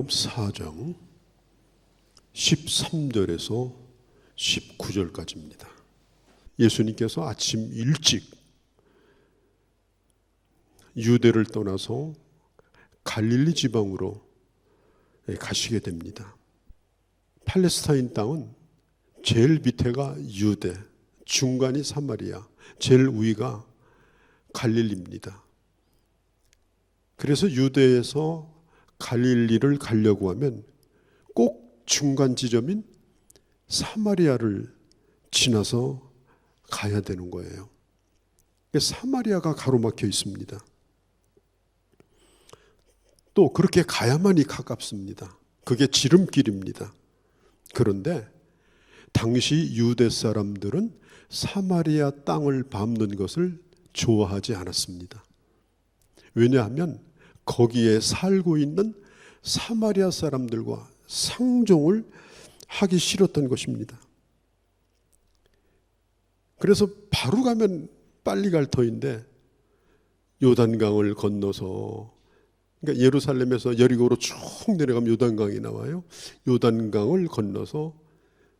요한복음 4장 13절에서 19절까지입니다. 예수님께서 아침 일찍 유대를 떠나서 갈릴리 지방으로 가시게 됩니다. 팔레스타인 땅은 제일 밑에가 유대, 중간이 사마리아, 제일 위가 갈릴리입니다. 그래서 유대에서 갈릴리를 가려고 하면 꼭 중간 지점인 사마리아를 지나서 가야 되는 거예요. 사마리아가 가로막혀 있습니다. 또 그렇게 가야만이 가깝습니다. 그게 지름길입니다. 그런데 당시 유대 사람들은 사마리아 땅을 밟는 것을 좋아하지 않았습니다. 왜냐하면 거기에 살고 있는 사마리아 사람들과 상종을 하기 싫었던 것입니다. 그래서 바로 가면 빨리 갈 터인데 요단강을 건너서, 그러니까 예루살렘에서 여리고로 쭉 내려가면 요단강이 나와요. 요단강을 건너서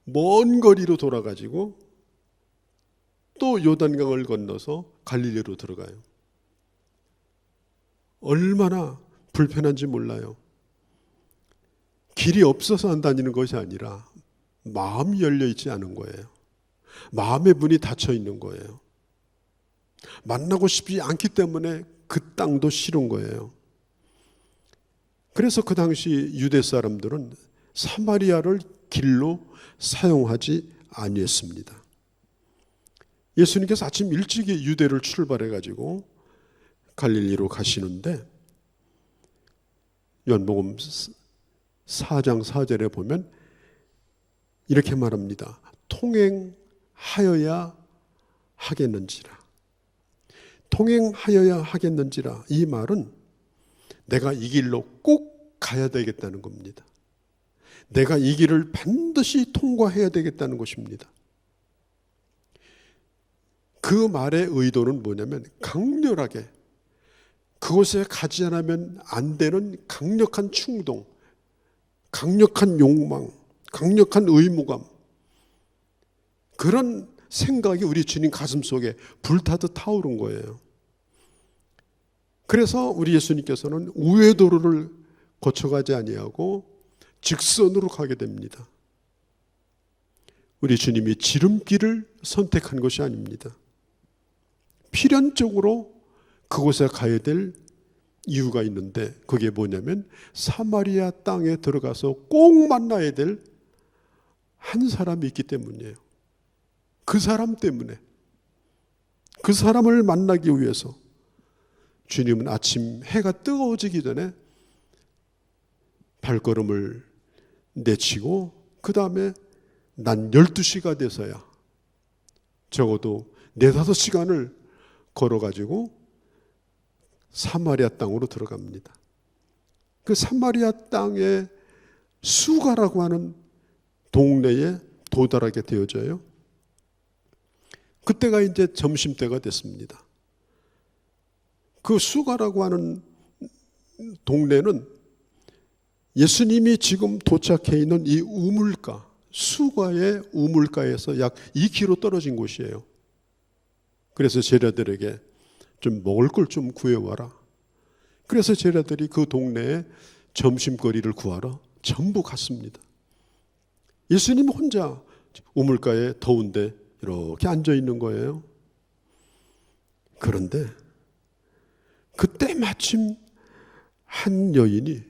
먼 거리로 돌아가지고 또 요단강을 건너서 갈릴리로 들어가요. 얼마나 불편한지 몰라요. 길이 없어서 안 다니는 것이 아니라 마음이 열려 있지 않은 거예요. 마음의 문이 닫혀 있는 거예요. 만나고 싶지 않기 때문에 그 땅도 싫은 거예요. 그래서 그 당시 유대 사람들은 사마리아를 길로 사용하지 아니했습니다. 예수님께서 아침 일찍이 유대를 출발해가지고 갈릴리로 가시는데 요한복음 4장 4절에 보면 이렇게 말합니다. 통행하여야 하겠는지라. 통행하여야 하겠는지라. 이 말은 내가 이 길로 꼭 가야 되겠다는 겁니다. 내가 이 길을 반드시 통과해야 되겠다는 것입니다. 그 말의 의도는 뭐냐면 강렬하게 그곳에 가지 않으면 안 되는 강력한 충동, 강력한 욕망, 강력한 의무감, 그런 생각이 우리 주님 가슴 속에 불타듯 타오른 거예요. 그래서 우리 예수님께서는 우회도로를 거쳐가지 아니하고 직선으로 가게 됩니다. 우리 주님이 지름길을 선택한 것이 아닙니다. 필연적으로 그곳에 가야 될 이유가 있는데 그게 뭐냐면 사마리아 땅에 들어가서 꼭 만나야 될 한 사람이 있기 때문이에요. 그 사람 때문에, 그 사람을 만나기 위해서 주님은 아침 해가 뜨거워지기 전에 발걸음을 내치고 그 다음에 난 12시가 돼서야 적어도 4-5시간을 걸어가지고 사마리아 땅으로 들어갑니다. 그 사마리아 땅의 수가라고 하는 동네에 도달하게 되어져요. 그때가 이제 점심때가 됐습니다. 그 수가라고 하는 동네는 예수님이 지금 도착해 있는 이 우물가, 수가의 우물가에서 약 2km 떨어진 곳이에요. 그래서 제자들에게 좀 먹을 걸 좀 구해와라. 그래서 제자들이 그 동네에 점심거리를 구하러 전부 갔습니다. 예수님 혼자 우물가에 더운데 이렇게 앉아 있는 거예요. 그런데 그때 마침 한 여인이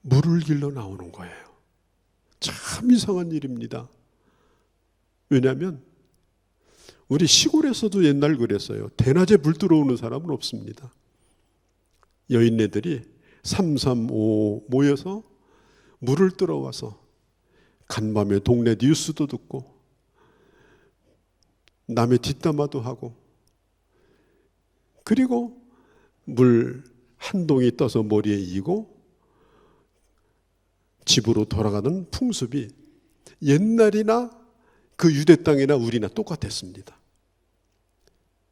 물을 길러 나오는 거예요. 참 이상한 일입니다. 왜냐하면 우리 시골에서도 옛날 그랬어요. 대낮에 물 들어오는 사람은 없습니다. 여인네들이 3, 5 모여서 물을 들어와서 간밤에 동네 뉴스도 듣고 남의 뒷담화도 하고 그리고 물 한 동이 떠서 머리에 이고 집으로 돌아가는 풍습이 옛날이나 그 유대 땅이나 우리나 똑같았습니다.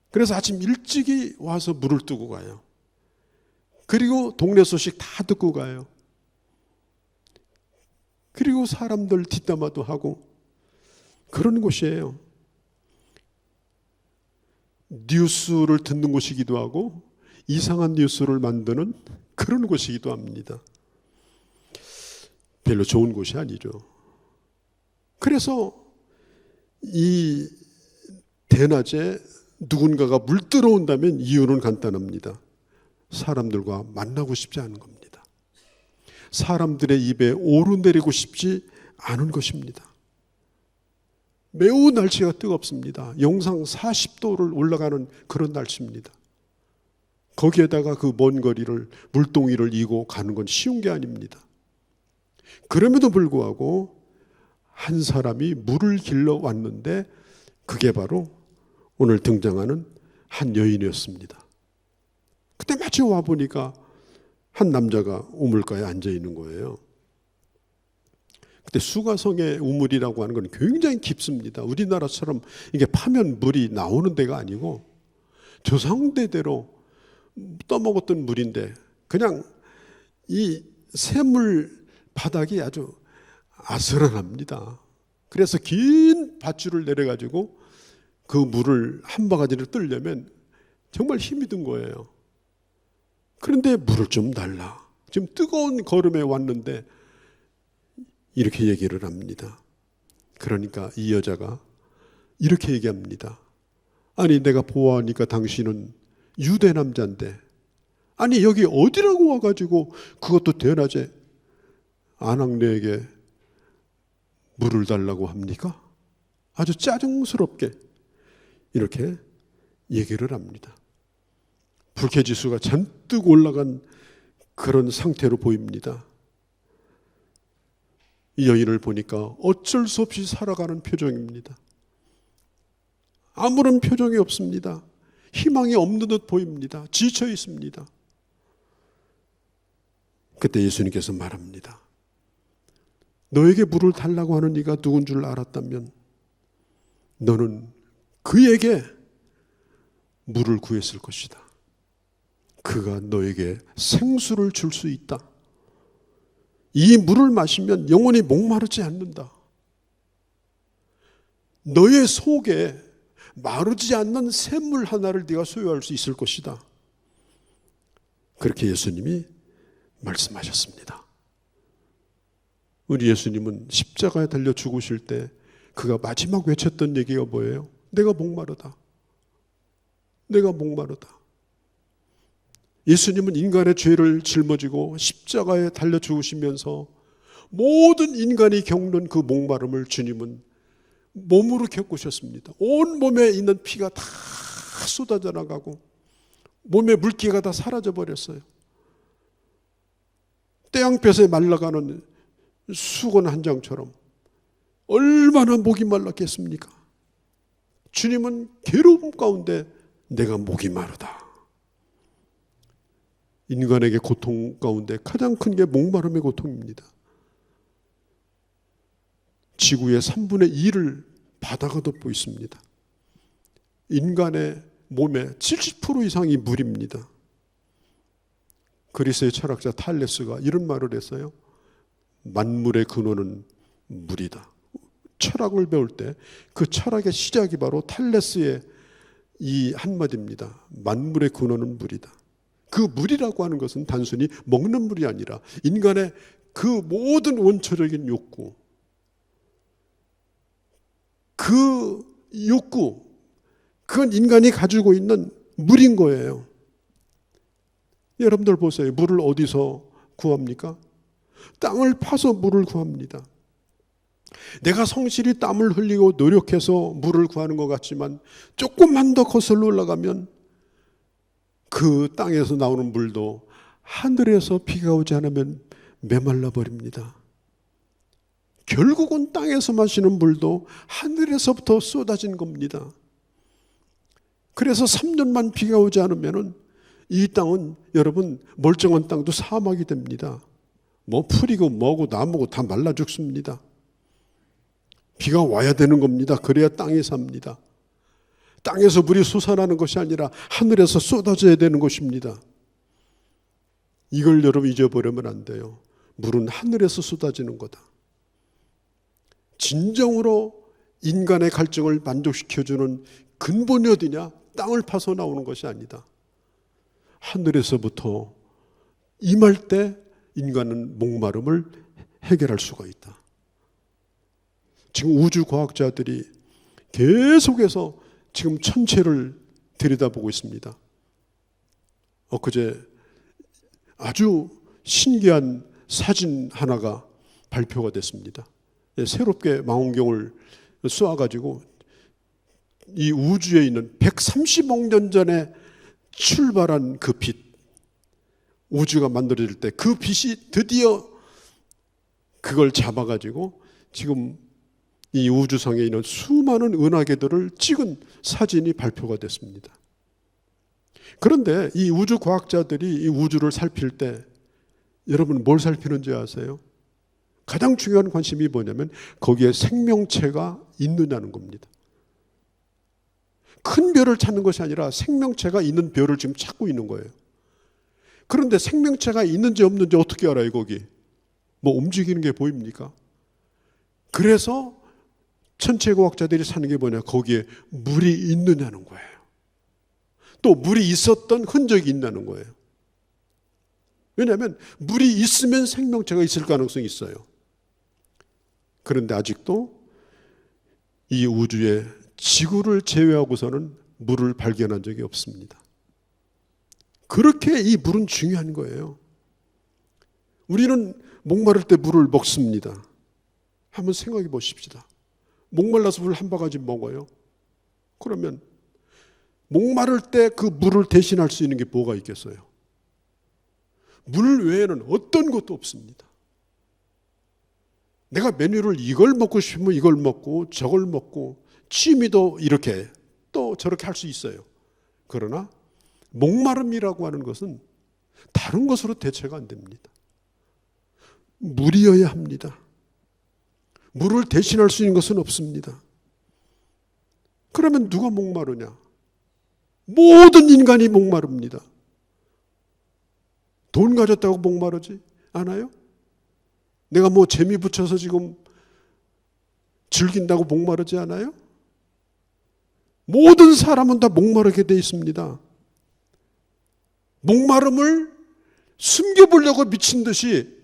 그래서 아침 일찍이 와서 물을 뜨고 가요. 그리고 동네 소식 다 듣고 가요. 그리고 사람들 뒷담화도 하고 그런 곳이에요. 뉴스를 듣는 곳이기도 하고 이상한 뉴스를 만드는 그런 곳이기도 합니다. 별로 좋은 곳이 아니죠. 그래서 이 대낮에 누군가가 물들어온다면 이유는 간단합니다. 사람들과 만나고 싶지 않은 겁니다. 사람들의 입에 오르내리고 싶지 않은 것입니다. 매우 날씨가 뜨겁습니다. 영상 40도를 올라가는 그런 날씨입니다. 거기에다가 그 먼 거리를 물동이를 이고 가는 건 쉬운 게 아닙니다. 그럼에도 불구하고 한 사람이 물을 길러 왔는데 그게 바로 오늘 등장하는 한 여인이었습니다. 그때 마치 와보니까 한 남자가 우물가에 앉아 있는 거예요. 그때 수가성의 우물이라고 하는 건 굉장히 깊습니다. 우리나라처럼 이게 파면 물이 나오는 데가 아니고 조상대대로 떠먹었던 물인데 그냥 이 샘물 바닥이 아주 아슬아슬합니다. 그래서 긴 밧줄을 내려가지고 그 물을 한 바가지를 뜨려면 정말 힘이 든 거예요. 그런데 물을 좀 달라. 지금 뜨거운 걸음에 왔는데 이렇게 얘기를 합니다. 그러니까 이 여자가 이렇게 얘기합니다. 아니 내가 보아하니까 당신은 유대 남자인데 아니 여기 어디라고 와가지고 그것도 대낮에 아낙네에게 물을 달라고 합니까? 아주 짜증스럽게 이렇게 얘기를 합니다. 불쾌지수가 잔뜩 올라간 그런 상태로 보입니다. 이 여인을 보니까 어쩔 수 없이 살아가는 표정입니다. 아무런 표정이 없습니다. 희망이 없는 듯 보입니다. 지쳐 있습니다. 그때 예수님께서 말합니다. 너에게 물을 달라고 하는 이가 누군 줄 알았다면 너는 그에게 물을 구했을 것이다. 그가 너에게 생수를 줄 수 있다. 이 물을 마시면 영원히 목마르지 않는다. 너의 속에 마르지 않는 샘물 하나를 네가 소유할 수 있을 것이다. 그렇게 예수님이 말씀하셨습니다. 우리 예수님은 십자가에 달려 죽으실 때 그가 마지막 외쳤던 얘기가 뭐예요? 내가 목마르다. 내가 목마르다. 예수님은 인간의 죄를 짊어지고 십자가에 달려 죽으시면서 모든 인간이 겪는 그 목마름을 주님은 몸으로 겪으셨습니다. 온 몸에 있는 피가 다 쏟아져 나가고 몸의 물기가 다 사라져 버렸어요. 태양볕에 말라가는 수건 한 장처럼 얼마나 목이 말랐겠습니까? 주님은 괴로움 가운데 내가 목이 마르다. 인간에게 고통 가운데 가장 큰 게 목마름의 고통입니다. 지구의 3분의 2를 바다가 덮고 있습니다. 인간의 몸의 70% 이상이 물입니다. 그리스의 철학자 탈레스가 이런 말을 했어요. 만물의 근원은 물이다. 철학을 배울 때 그 철학의 시작이 바로 탈레스의 이 한마디입니다. 만물의 근원은 물이다. 그 물이라고 하는 것은 단순히 먹는 물이 아니라 인간의 그 모든 원초적인 욕구, 그 욕구, 그건 인간이 가지고 있는 물인 거예요. 여러분들 보세요. 물을 어디서 구합니까? 땅을 파서 물을 구합니다. 내가 성실히 땀을 흘리고 노력해서 물을 구하는 것 같지만 조금만 더 거슬러 올라가면 그 땅에서 나오는 물도 하늘에서 비가 오지 않으면 메말라 버립니다. 결국은 땅에서 마시는 물도 하늘에서부터 쏟아진 겁니다. 그래서 3년만 비가 오지 않으면 이 땅은 여러분 멀쩡한 땅도 사막이 됩니다. 뭐 풀이고 뭐고 나무고 다 말라 죽습니다. 비가 와야 되는 겁니다. 그래야 땅이 삽니다. 땅에서 물이 솟아나는 것이 아니라 하늘에서 쏟아져야 되는 것입니다. 이걸 여러분 잊어버리면 안 돼요. 물은 하늘에서 쏟아지는 거다. 진정으로 인간의 갈증을 만족시켜주는 근본이 어디냐? 땅을 파서 나오는 것이 아니다. 하늘에서부터 임할 때 인간은 목마름을 해결할 수가 있다. 지금 우주과학자들이 계속해서 지금 천체를 들여다보고 있습니다. 엊그제 아주 신기한 사진 하나가 발표가 됐습니다. 새롭게 망원경을 쏘아가지고 이 우주에 있는 130억 년 전에 출발한 그 빛, 우주가 만들어질 때 그 빛이 드디어 그걸 잡아가지고 지금 이 우주성에 있는 수많은 은하계들을 찍은 사진이 발표가 됐습니다. 그런데 이 우주 과학자들이 이 우주를 살필 때 여러분 뭘 살피는지 아세요? 가장 중요한 관심이 뭐냐면 거기에 생명체가 있느냐는 겁니다. 큰 별을 찾는 것이 아니라 생명체가 있는 별을 지금 찾고 있는 거예요. 그런데 생명체가 있는지 없는지 어떻게 알아요, 거기? 뭐 움직이는 게 보입니까? 그래서 천체과학자들이 찾는 게 뭐냐? 거기에 물이 있느냐는 거예요. 또 물이 있었던 흔적이 있냐는 거예요. 왜냐하면 물이 있으면 생명체가 있을 가능성이 있어요. 그런데 아직도 이 우주에 지구를 제외하고서는 물을 발견한 적이 없습니다. 그렇게 이 물은 중요한 거예요. 우리는 목마를 때 물을 먹습니다. 한번 생각해 보십시다. 목말라서 물 한 바가지 먹어요. 그러면 목마를 때 그 물을 대신할 수 있는 게 뭐가 있겠어요? 물 외에는 어떤 것도 없습니다. 내가 메뉴를 이걸 먹고 싶으면 이걸 먹고 저걸 먹고 취미도 이렇게 또 저렇게 할 수 있어요. 그러나 목마름이라고 하는 것은 다른 것으로 대체가 안 됩니다. 물이어야 합니다. 물을 대신할 수 있는 것은 없습니다. 그러면 누가 목마르냐? 모든 인간이 목마릅니다. 돈 가졌다고 목마르지 않아요? 내가 뭐 재미 붙여서 지금 즐긴다고 목마르지 않아요? 모든 사람은 다 목마르게 돼 있습니다. 목마름을 숨겨보려고 미친 듯이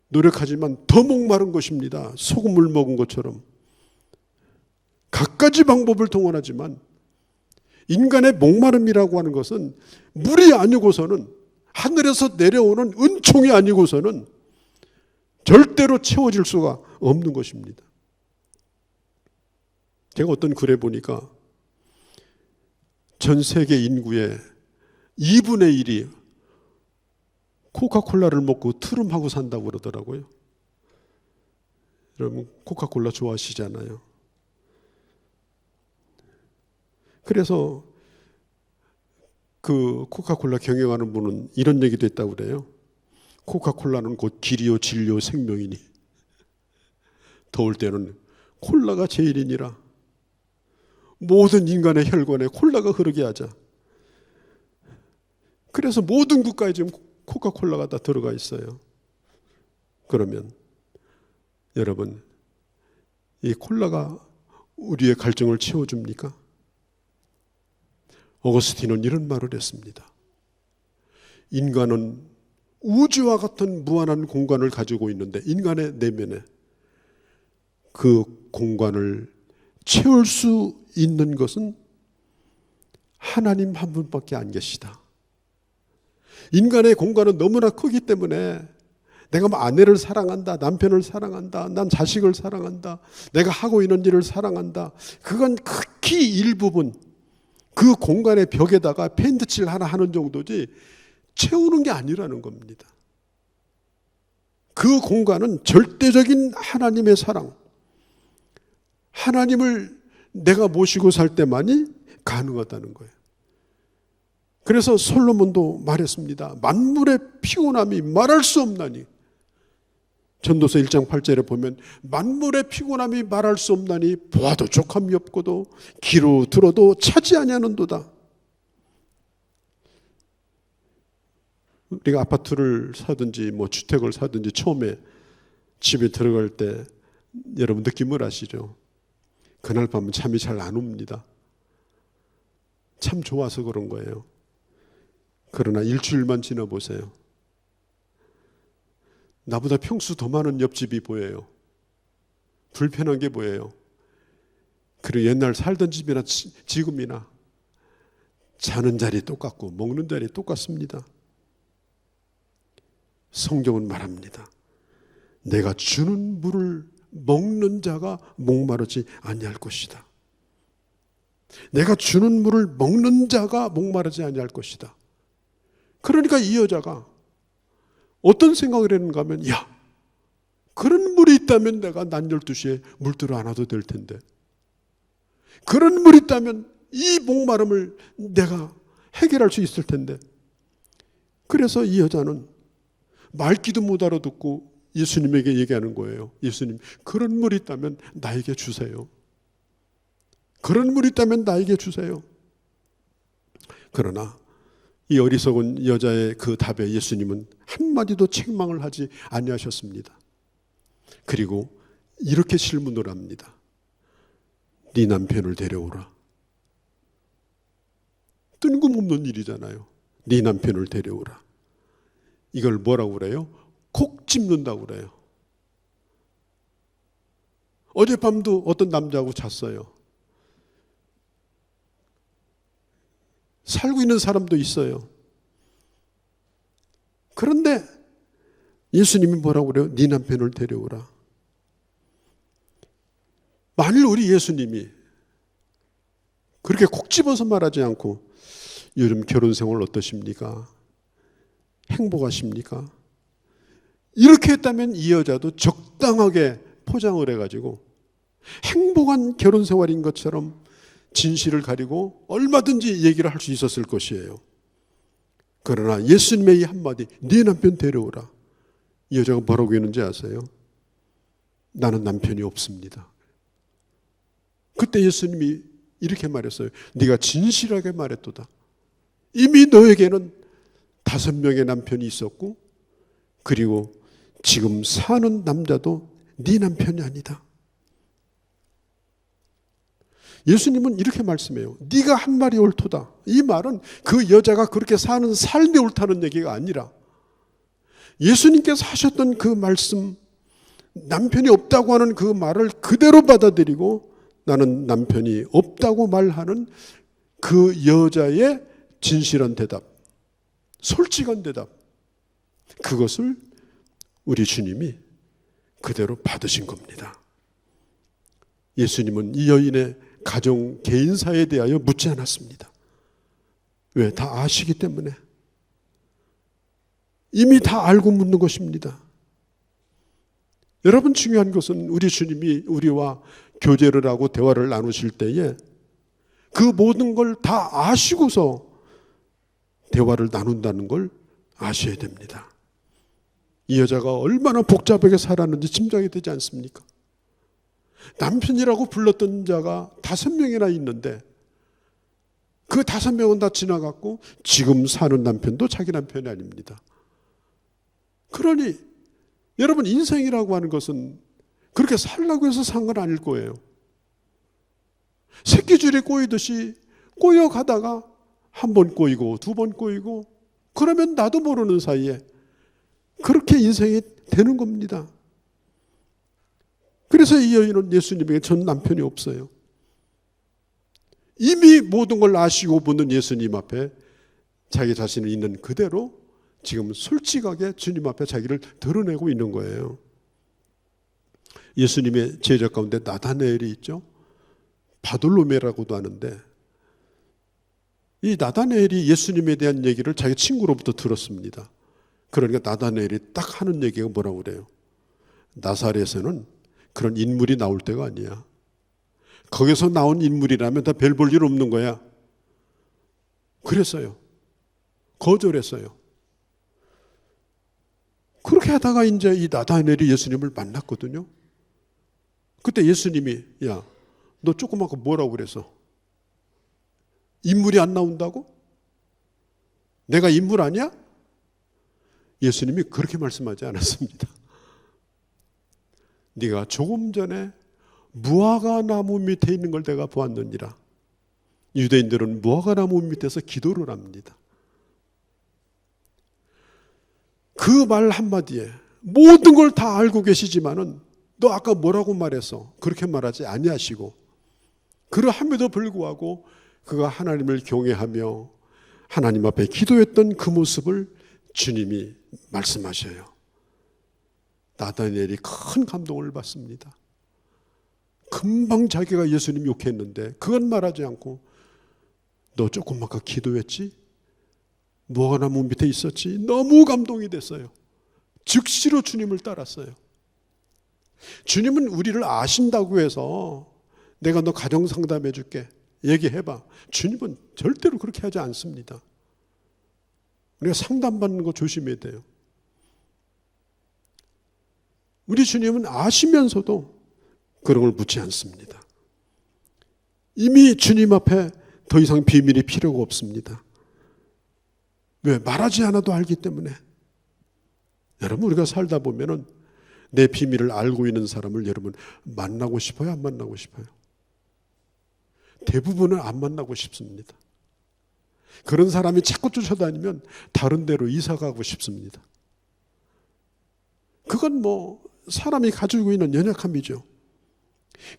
노력하지만 더 목마른 것입니다. 소금을 먹은 것처럼. 갖가지 방법을 동원하지만 인간의 목마름이라고 하는 것은 물이 아니고서는, 하늘에서 내려오는 은총이 아니고서는 절대로 채워질 수가 없는 것입니다. 제가 어떤 글에 보니까 전 세계 인구의 2분의 1이 코카콜라를 먹고 트름하고 산다고 그러더라고요. 여러분 코카콜라 좋아하시잖아요. 그래서 그 코카콜라 경영하는 분은 이런 얘기도 했다고 그래요. 코카콜라는 곧 길이요 진리요 생명이니 더울 때는 콜라가 제일이니라. 모든 인간의 혈관에 콜라가 흐르게 하자. 그래서 모든 국가에 지금 코카콜라가 다 들어가 있어요. 그러면 여러분 이 콜라가 우리의 갈증을 채워줍니까? 어거스틴은 이런 말을 했습니다. 인간은 우주와 같은 무한한 공간을 가지고 있는데 인간의 내면에 그 공간을 채울 수 있는 것은 하나님 한 분밖에 안 계시다. 인간의 공간은 너무나 크기 때문에 내가 뭐 아내를 사랑한다, 남편을 사랑한다, 난 자식을 사랑한다, 내가 하고 있는 일을 사랑한다. 그건 극히 일부분 그 공간의 벽에다가 페인트칠 하나 하는 정도지 채우는 게 아니라는 겁니다. 그 공간은 절대적인 하나님의 사랑, 하나님을 내가 모시고 살 때만이 가능하다는 거예요. 그래서 솔로몬도 말했습니다. 만물의 피곤함이 말할 수 없나니. 전도서 1장 8절에 보면 만물의 피곤함이 말할 수 없나니 보아도 족함이 없고도 귀로 들어도 차지 아니하는도다. 우리가 아파트를 사든지 뭐 주택을 사든지 처음에 집에 들어갈 때 여러분 느낌을 아시죠? 그날 밤은 잠이 잘 안 옵니다. 참 좋아서 그런 거예요. 그러나 일주일만 지나보세요. 나보다 평수 더 많은 옆집이 보여요. 불편한 게 보여요. 그리고 옛날 살던 집이나 지금이나 자는 자리 똑같고 먹는 자리 똑같습니다. 성경은 말합니다. 내가 주는 물을 먹는 자가 목마르지 아니할 것이다. 내가 주는 물을 먹는 자가 목마르지 아니할 것이다. 그러니까 이 여자가 어떤 생각을 했는가 하면, 야, 그런 물이 있다면 내가 낮 12시에 물 들어 안 와도 될 텐데, 그런 물이 있다면 이 목마름을 내가 해결할 수 있을 텐데. 그래서 이 여자는 말귀도 못 알아듣고 예수님에게 얘기하는 거예요. 예수님, 그런 물이 있다면 나에게 주세요. 그런 물이 있다면 나에게 주세요. 그러나 이 어리석은 여자의 그 답에 예수님은 한마디도 책망을 하지 아니하셨습니다. 그리고 이렇게 질문을 합니다. 네 남편을 데려오라. 뜬금없는 일이잖아요. 네 남편을 데려오라. 이걸 뭐라고 그래요? 콕 집는다고 그래요. 어젯밤도 어떤 남자하고 잤어요. 살고 있는 사람도 있어요. 그런데 예수님이 뭐라고 그래요? 네 남편을 데려오라. 만일 우리 예수님이 그렇게 콕 집어서 말하지 않고 요즘 결혼 생활 어떠십니까? 행복하십니까? 이렇게 했다면 이 여자도 적당하게 포장을 해가지고 행복한 결혼 생활인 것처럼 진실을 가리고 얼마든지 얘기를 할 수 있었을 것이에요. 그러나 예수님의 이 한마디, 네 남편 데려오라. 이 여자가 뭐라고 했는지 아세요? 나는 남편이 없습니다. 그때 예수님이 이렇게 말했어요. 네가 진실하게 말했도다. 이미 너에게는 5명의 남편이 있었고, 그리고 지금 사는 남자도 네 남편이 아니다. 예수님은 이렇게 말씀해요. 네가 한 말이 옳도다. 이 말은 그 여자가 그렇게 사는 삶이 옳다는 얘기가 아니라 예수님께서 하셨던 그 말씀, 남편이 없다고 하는 그 말을 그대로 받아들이고 나는 남편이 없다고 말하는 그 여자의 진실한 대답, 솔직한 대답, 그것을 우리 주님이 그대로 받으신 겁니다. 예수님은 이 여인의 가정 개인사에 대하여 묻지 않았습니다. 왜? 다 아시기 때문에. 이미 다 알고 묻는 것입니다. 여러분, 중요한 것은 우리 주님이 우리와 교제를 하고 대화를 나누실 때에 그 모든 걸 다 아시고서 대화를 나눈다는 걸 아셔야 됩니다. 이 여자가 얼마나 복잡하게 살았는지 짐작이 되지 않습니까? 남편이라고 불렀던 자가 5명이나 있는데 그 5명은 다 지나갔고 지금 사는 남편도 자기 남편이 아닙니다. 그러니 여러분, 인생이라고 하는 것은 그렇게 살라고 해서 산 건 아닐 거예요. 새끼줄이 꼬이듯이 꼬여가다가 한 번 꼬이고 2번 꼬이고 그러면 나도 모르는 사이에 그렇게 인생이 되는 겁니다. 그래서 이 여인은 예수님에게 전 남편이 없어요. 이미 모든 걸 아시고 보는 예수님 앞에 자기 자신이 있는 그대로 지금 솔직하게 주님 앞에 자기를 드러내고 있는 거예요. 예수님의 제자 가운데 나다나엘이 있죠. 바돌로메라고도 하는데 이 나다나엘이 예수님에 대한 얘기를 자기 친구로부터 들었습니다. 그러니까 나다나엘이 딱 하는 얘기가 뭐라고 그래요? 나사렛에는 그런 인물이 나올 때가 아니야. 거기서 나온 인물이라면 다 별 볼 일 없는 거야. 그랬어요. 거절했어요. 그렇게 하다가 이제 이 나다나엘이 예수님을 만났거든요. 그때 예수님이, 야, 너 조그맣고 뭐라고 그랬어? 인물이 안 나온다고? 내가 인물 아니야? 예수님이 그렇게 말씀하지 않았습니다. 네가 조금 전에 무화과 나무 밑에 있는 걸 내가 보았느니라. 유대인들은 무화과 나무 밑에서 기도를 합니다. 그 말 한마디에 모든 걸 다 알고 계시지만은 너 아까 뭐라고 말했어? 그렇게 말하지 아니하시고, 그러함에도 불구하고 그가 하나님을 경외하며 하나님 앞에 기도했던 그 모습을 주님이 말씀하셔요. 나다니엘이 큰 감동을 받습니다. 금방 자기가 예수님 욕했는데 그건 말하지 않고, 너 조금 아까 기도했지? 무화과나무 밑에 있었지? 너무 감동이 됐어요. 즉시로 주님을 따랐어요. 주님은 우리를 아신다고 해서 내가 너 가정 상담해 줄게, 얘기해봐, 주님은 절대로 그렇게 하지 않습니다. 우리가 상담받는 거 조심해야 돼요. 우리 주님은 아시면서도 그런 걸 묻지 않습니다. 이미 주님 앞에 더 이상 비밀이 필요가 없습니다. 왜? 말하지 않아도 알기 때문에. 여러분, 우리가 살다 보면은 내 비밀을 알고 있는 사람을 여러분 만나고 싶어요? 안 만나고 싶어요? 대부분은 안 만나고 싶습니다. 그런 사람이 자꾸 쫓아다니면 다른 데로 이사 가고 싶습니다. 그건 뭐 사람이 가지고 있는 연약함이죠.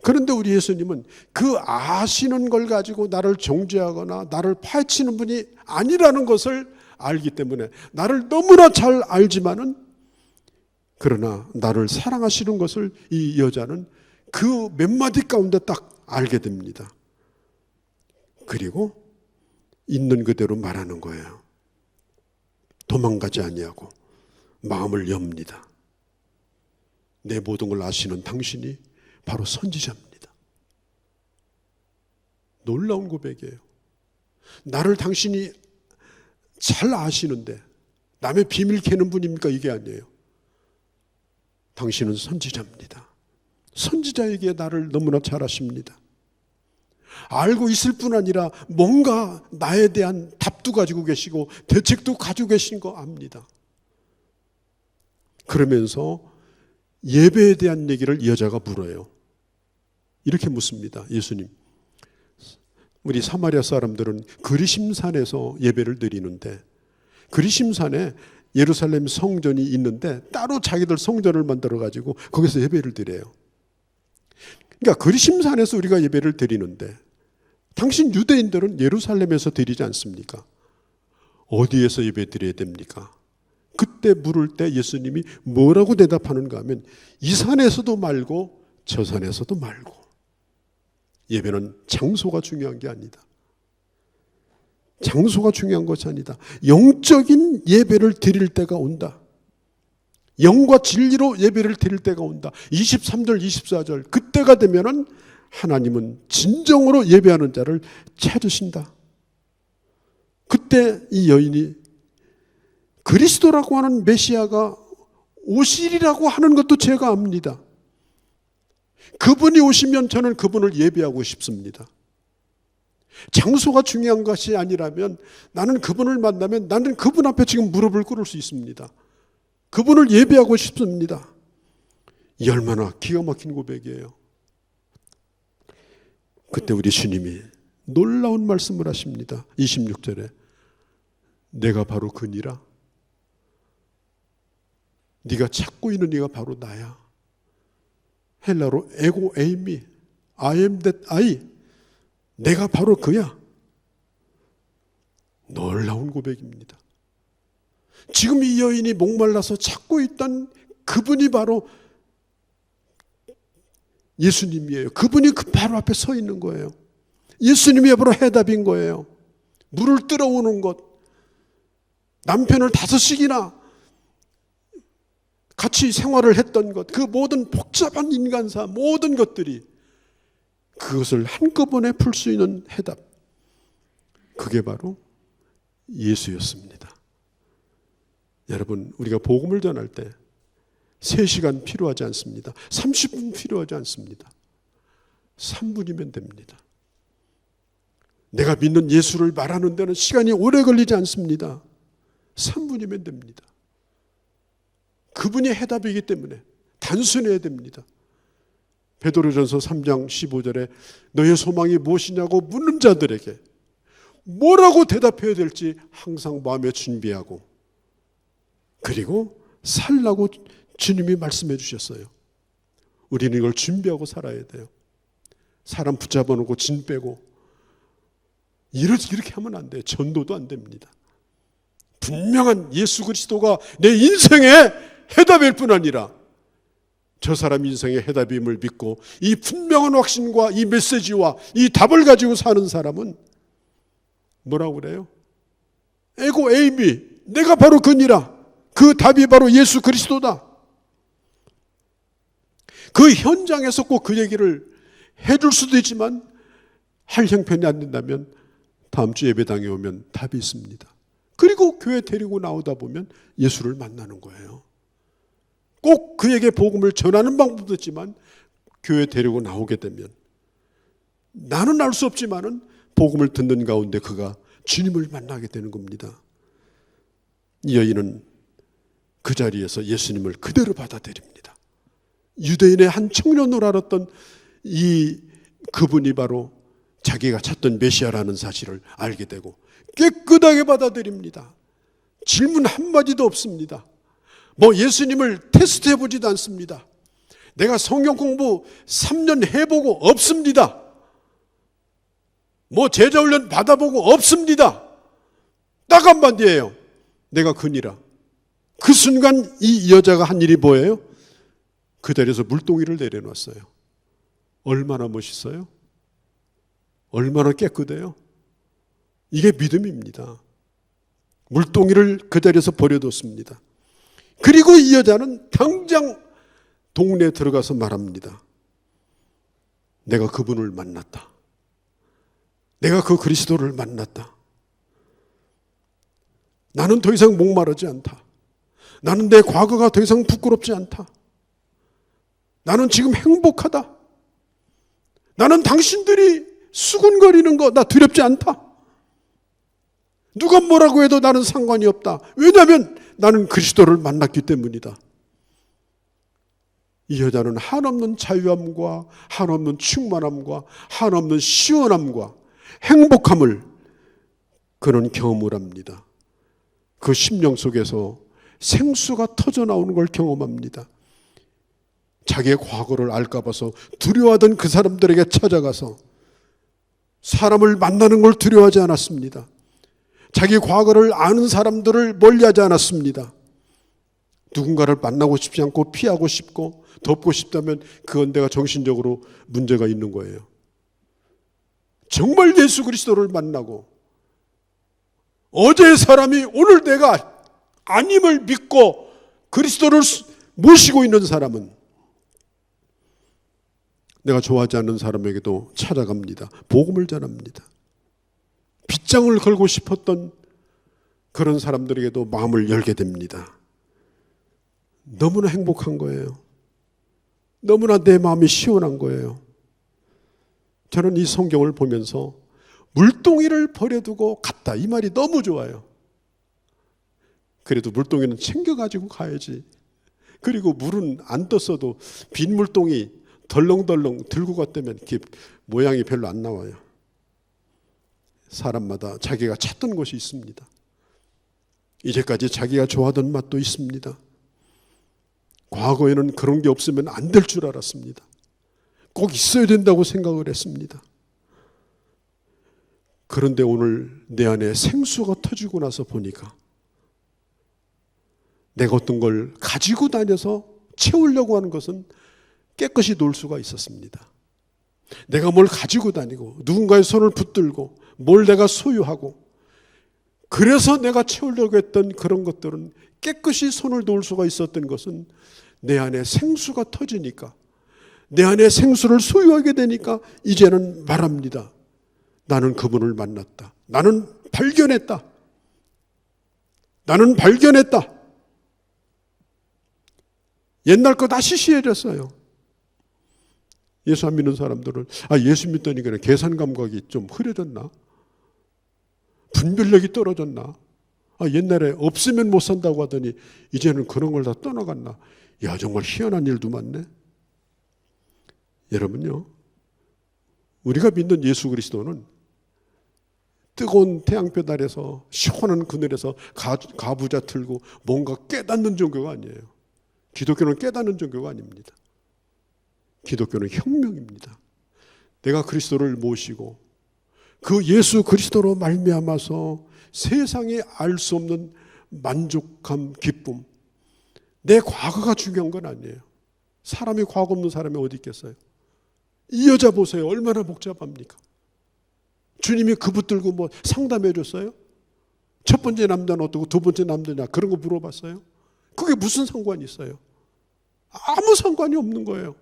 그런데 우리 예수님은 그 아시는 걸 가지고 나를 정죄하거나 나를 파헤치는 분이 아니라는 것을 알기 때문에, 나를 너무나 잘 알지만은 그러나 나를 사랑하시는 것을 이 여자는 그 몇 마디 가운데 딱 알게 됩니다. 그리고 있는 그대로 말하는 거예요. 도망가지 아니하고 마음을 엽니다. 내 모든 걸 아시는 당신이 바로 선지자입니다. 놀라운 고백이에요. 나를 당신이 잘 아시는데 남의 비밀 캐는 분입니까? 이게 아니에요. 당신은 선지자입니다. 선지자에게 나를 너무나 잘 아십니다. 알고 있을 뿐 아니라 뭔가 나에 대한 답도 가지고 계시고 대책도 가지고 계신 거 압니다. 그러면서 예배에 대한 얘기를 이 여자가 물어요. 이렇게 묻습니다. 예수님, 우리 사마리아 사람들은 그리심산에서 예배를 드리는데, 그리심산에 예루살렘 성전이 있는데 따로 자기들 성전을 만들어 가지고 거기서 예배를 드려요. 그러니까 그리심산에서 우리가 예배를 드리는데 당신 유대인들은 예루살렘에서 드리지 않습니까? 어디에서 예배 드려야 됩니까? 그때 물을 때 예수님이 뭐라고 대답하는가 하면, 이 산에서도 말고 저 산에서도 말고. 예배는 장소가 중요한 게 아니다. 장소가 중요한 것이 아니다. 영적인 예배를 드릴 때가 온다. 영과 진리로 예배를 드릴 때가 온다. 23절 24절 그때가 되면은 하나님은 진정으로 예배하는 자를 찾으신다. 그때 이 여인이 그리스도라고 하는 메시아가 오시리라고 하는 것도 제가 압니다. 그분이 오시면 저는 그분을 예배하고 싶습니다. 장소가 중요한 것이 아니라면 나는 그분을 만나면 나는 그분 앞에 지금 무릎을 꿇을 수 있습니다. 그분을 예배하고 싶습니다. 이 얼마나 기가 막힌 고백이에요. 그때 우리 주님이 놀라운 말씀을 하십니다. 26절에 내가 바로 그니라. 네가 찾고 있는 네가 바로 나야. 헬라로 에고 에이미, I am that I. 내가 바로 그야. 놀라운 고백입니다. 지금 이 여인이 목말라서 찾고 있던 그분이 바로 예수님이에요. 그분이 그 바로 앞에 서 있는 거예요. 예수님이 바로 해답인 거예요. 물을 뜨러오는 것, 남편을 5씩이나 같이 생활을 했던 것, 그 모든 복잡한 인간사 모든 것들이 그것을 한꺼번에 풀 수 있는 해답, 그게 바로 예수였습니다. 여러분, 우리가 복음을 전할 때 3시간 필요하지 않습니다. 30분 필요하지 않습니다. 3분이면 됩니다. 내가 믿는 예수를 말하는 데는 시간이 오래 걸리지 않습니다. 3분이면 됩니다. 그분이 해답이기 때문에 단순해야 됩니다. 베드로전서 3장 15절에 너의 소망이 무엇이냐고 묻는 자들에게 뭐라고 대답해야 될지 항상 마음에 준비하고, 그리고 살라고 주님이 말씀해 주셨어요. 우리는 이걸 준비하고 살아야 돼요. 사람 붙잡아 놓고 진 빼고 이렇게 하면 안 돼요. 전도도 안 됩니다. 분명한 예수 그리스도가 내 인생의 해답일 뿐 아니라 저 사람 인생의 해답임을 믿고 이 분명한 확신과 이 메시지와 이 답을 가지고 사는 사람은 뭐라고 그래요? 에고 에이미, 내가 바로 그니라. 그 답이 바로 예수 그리스도다. 그 현장에서 꼭 그 얘기를 해줄 수도 있지만 할 형편이 안 된다면 다음 주 예배당에 오면 답이 있습니다. 그리고 교회 데리고 나오다 보면 예수를 만나는 거예요. 꼭 그에게 복음을 전하는 방법도 있지만 교회 데리고 나오게 되면 나는 알 수 없지만은 복음을 듣는 가운데 그가 주님을 만나게 되는 겁니다. 이 여인은 그 자리에서 예수님을 그대로 받아들입니다. 유대인의 한 청년으로 알았던 그분이 바로 자기가 찾던 메시아라는 사실을 알게 되고 깨끗하게 받아들입니다. 질문 한마디도 없습니다. 예수님을 테스트해 보지도 않습니다. 내가 성경 공부 3년 해보고 없습니다. 제자훈련 받아보고 없습니다. 딱 한마디예요. 내가 그니라. 그 순간 이 여자가 한 일이 뭐예요? 그 자리에서 물동이를 내려놨어요. 얼마나 멋있어요? 얼마나 깨끗해요? 이게 믿음입니다. 물동이를 그 자리에서 버려뒀습니다. 그리고 이 여자는 당장 동네에 들어가서 말합니다. 내가 그분을 만났다. 내가 그 그리스도를 만났다. 나는 더 이상 목마르지 않다. 나는 내 과거가 더 이상 부끄럽지 않다. 나는 지금 행복하다. 나는 당신들이 수군거리는 거 나 두렵지 않다. 누가 뭐라고 해도 나는 상관이 없다. 왜냐하면 나는 그리스도를 만났기 때문이다. 이 여자는 한없는 자유함과 한없는 충만함과 한없는 시원함과 행복함을 그는 경험을 합니다. 그 심령 속에서 생수가 터져 나오는 걸 경험합니다. 자기의 과거를 알까 봐서 두려워하던 그 사람들에게 찾아가서 사람을 만나는 걸 두려워하지 않았습니다. 자기 과거를 아는 사람들을 멀리하지 않았습니다. 누군가를 만나고 싶지 않고 피하고 싶고 덮고 싶다면 그건 내가 정신적으로 문제가 있는 거예요. 정말 예수 그리스도를 만나고 어제의 사람이 오늘 내가 아님을 믿고 그리스도를 모시고 있는 사람은 내가 좋아하지 않는 사람에게도 찾아갑니다. 복음을 전합니다. 빗장을 걸고 싶었던 그런 사람들에게도 마음을 열게 됩니다. 너무나 행복한 거예요. 너무나 내 마음이 시원한 거예요. 저는 이 성경을 보면서 물동이를 버려두고 갔다, 이 말이 너무 좋아요. 그래도 물동이는 챙겨가지고 가야지. 그리고 물은 안 떴어도 빈 물동이 덜렁덜렁 들고 갔다면 이렇게 모양이 별로 안 나와요. 사람마다 자기가 찾던 것이 있습니다. 이제까지 자기가 좋아하던 맛도 있습니다. 과거에는 그런 게 없으면 안 될 줄 알았습니다. 꼭 있어야 된다고 생각을 했습니다. 그런데 오늘 내 안에 생수가 터지고 나서 보니까 내가 어떤 걸 가지고 다녀서 채우려고 하는 것은 깨끗이 놓을 수가 있었습니다. 내가 뭘 가지고 다니고 누군가의 손을 붙들고 뭘 내가 소유하고 그래서 내가 채우려고 했던 그런 것들은 깨끗이 손을 놓을 수가 있었던 것은 내 안에 생수가 터지니까, 내 안에 생수를 소유하게 되니까 이제는 말합니다. 나는 그분을 만났다. 나는 발견했다. 나는 발견했다. 옛날 거 다 시시해졌어요. 예수 안 믿는 사람들은 예수 믿더니 그냥 계산 감각이 좀 흐려졌나? 분별력이 떨어졌나? 옛날에 없으면 못 산다고 하더니 이제는 그런 걸 다 떠나갔나? 야, 정말 희한한 일도 많네. 여러분요, 우리가 믿는 예수 그리스도는 뜨거운 태양볕 아래서 시원한 그늘에서 가부좌 틀고 뭔가 깨닫는 종교가 아니에요. 기독교는 깨닫는 종교가 아닙니다. 기독교는 혁명입니다. 내가 그리스도를 모시고 그 예수 그리스도로 말미암아서 세상에 알 수 없는 만족감, 기쁨. 내 과거가 중요한 건 아니에요. 사람이 과거 없는 사람이 어디 있겠어요? 이 여자 보세요. 얼마나 복잡합니까? 주님이 그 붙들고 뭐 상담해 줬어요? 첫 번째 남자는 어떻고 두 번째 남자냐 그런 거 물어봤어요? 그게 무슨 상관이 있어요? 아무 상관이 없는 거예요.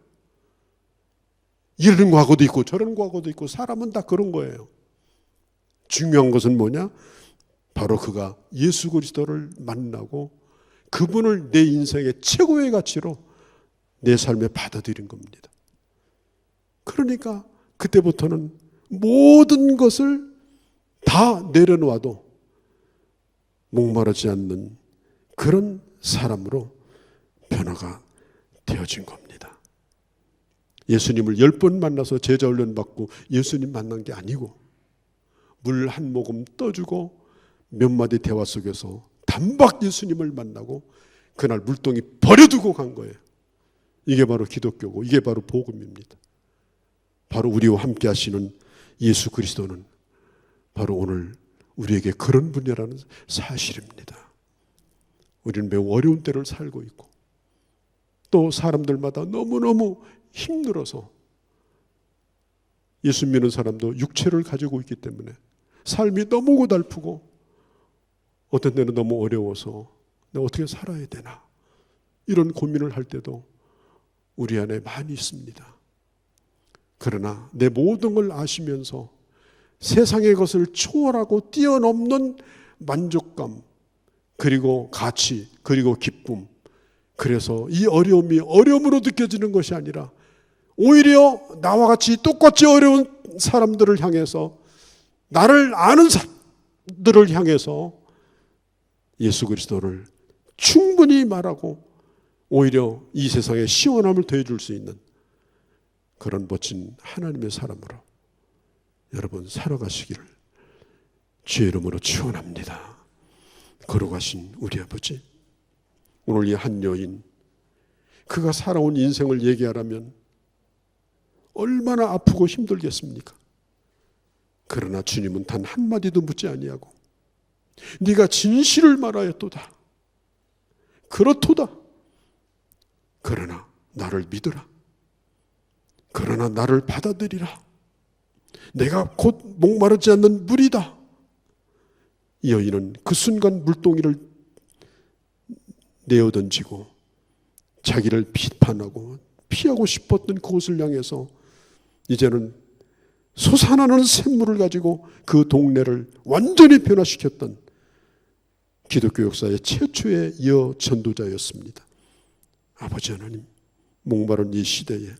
이런 과거도 있고 저런 과거도 있고 사람은 다 그런 거예요. 중요한 것은 뭐냐? 바로 그가 예수 그리스도를 만나고 그분을 내 인생의 최고의 가치로 내 삶에 받아들인 겁니다. 그러니까 그때부터는 모든 것을 다 내려놓아도 목마르지 않는 그런 사람으로 변화가 되어진 겁니다. 예수님을 10번 만나서 제자 훈련 받고 예수님 만난 게 아니고 물 한 모금 떠주고 몇 마디 대화 속에서 단박 예수님을 만나고 그날 물동이 버려두고 간 거예요. 이게 바로 기독교고 이게 바로 복음입니다. 바로 우리와 함께 하시는 예수 그리스도는 바로 오늘 우리에게 그런 분이라는 사실입니다. 우리는 매우 어려운 때를 살고 있고 또 사람들마다 너무너무 힘들어서 예수 믿는 사람도 육체를 가지고 있기 때문에 삶이 너무 고달프고 어떤 때는 너무 어려워서 내가 어떻게 살아야 되나 이런 고민을 할 때도 우리 안에 많이 있습니다. 그러나 내 모든 걸 아시면서 세상의 것을 초월하고 뛰어넘는 만족감 그리고 가치 그리고 기쁨, 그래서 이 어려움이 어려움으로 느껴지는 것이 아니라 오히려 나와 같이 똑같이 어려운 사람들을 향해서 나를 아는 사람들을 향해서 예수 그리스도를 충분히 말하고 오히려 이 세상에 시원함을 더해줄 수 있는 그런 멋진 하나님의 사람으로 여러분 살아가시기를 주의 이름으로 축원합니다. 걸어가신 우리 아버지, 오늘 이 한 여인 그가 살아온 인생을 얘기하라면 얼마나 아프고 힘들겠습니까? 그러나 주님은 단 한마디도 묻지 아니하고 네가 진실을 말하였도다. 그렇도다. 그러나 나를 믿으라. 그러나 나를 받아들이라. 내가 곧 목마르지 않는 물이다. 이 여인은 그 순간 물동이를 내어던지고 자기를 비판하고 피하고 싶었던 그곳을 향해서 이제는 솟아나는 샘물을 가지고 그 동네를 완전히 변화시켰던 기독교 역사의 최초의 여 전도자였습니다. 아버지 하나님, 목마른 이 시대에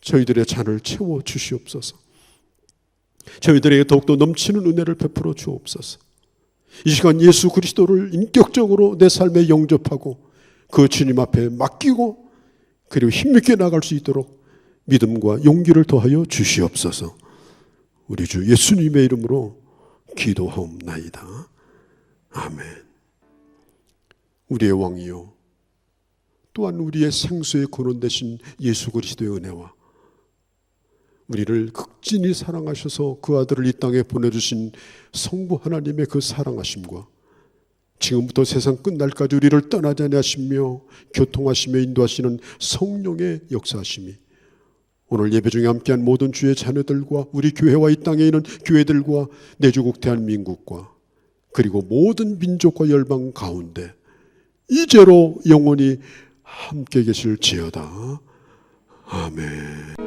저희들의 잔을 채워 주시옵소서. 저희들에게 더욱더 넘치는 은혜를 베풀어 주옵소서. 이 시간 예수 그리스도를 인격적으로 내 삶에 영접하고 그 주님 앞에 맡기고 그리고 힘있게 나갈 수 있도록 믿음과 용기를 더하여 주시옵소서. 우리 주 예수님의 이름으로 기도하옵나이다. 아멘. 우리의 왕이요 또한 우리의 생수의 근원 되신 예수 그리스도의 은혜와 우리를 극진히 사랑하셔서 그 아들을 이 땅에 보내주신 성부 하나님의 그 사랑하심과 지금부터 세상 끝날까지 우리를 떠나지 아니하시며 교통하시며 인도하시는 성령의 역사하심이 오늘 예배 중에 함께한 모든 주의 자녀들과 우리 교회와 이 땅에 있는 교회들과 내 조국 대한민국과 그리고 모든 민족과 열방 가운데 이제로 영원히 함께 계실지어다. 아멘.